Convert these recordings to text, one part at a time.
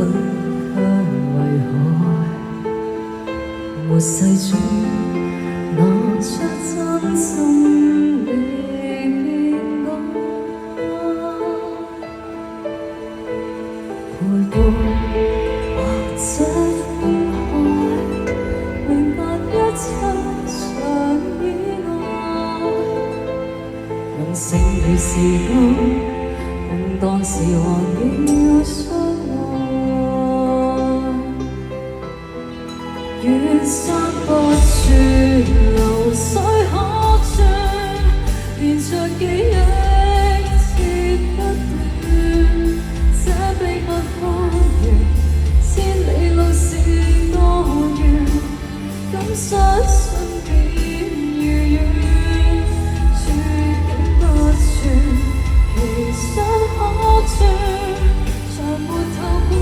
卻為何沒細轉拿出真心的變改，陪伴或者分開，明白一切常意外，能剩餘時間共當時還要相愛，遠山不轉流水可轉，連着記憶切不斷，這秘密花園千里路是多遠，敢相信變如願，處境不轉其實可轉，像沒透過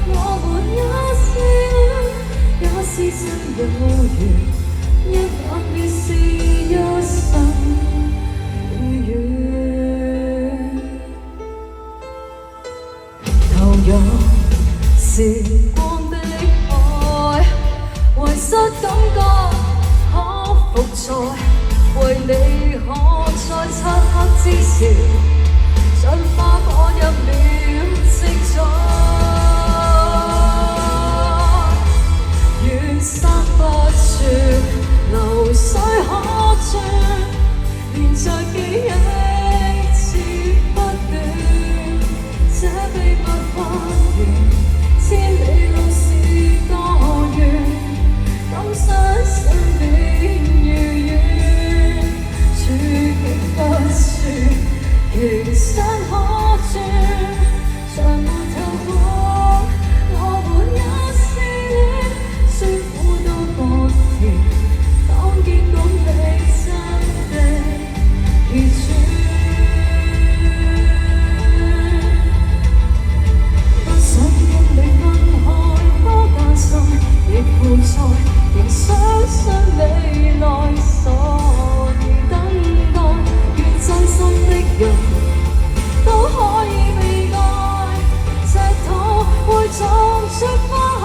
我們也是戀，也是真有緣，一晚便是一生如願。投入時光的海，遺失感覺可復在，為你可在漆黑之時進化我入了色彩，遠山不轉流水可轉，連着記憶切不斷，這秘密花園千里路是多遠，敢相信變如願，處境不轉其實可轉，像沒透過我們也是戀，酸苦都不甜，當結果你真的如願，不想跟你分開多艱辛亦負載，仍相信未來，所以等待越真心的人都可以被愛，赤土會種出花海，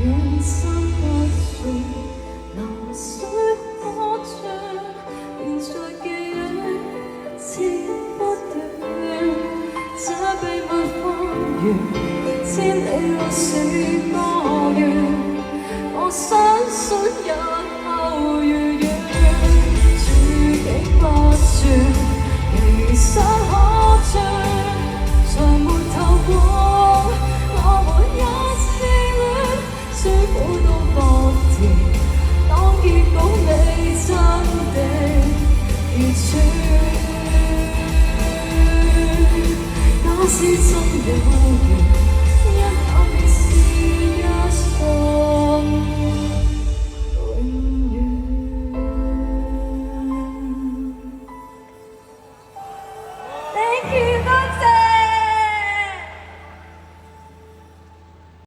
遠山不轉流水可轉，連在記憶切不斷，這秘密花園千里路是多遠，我相信日後如願，處境不轉其實可轉，像沒透過我們也是戀，酸苦都不甜，當結果你真的如願，假使真有緣。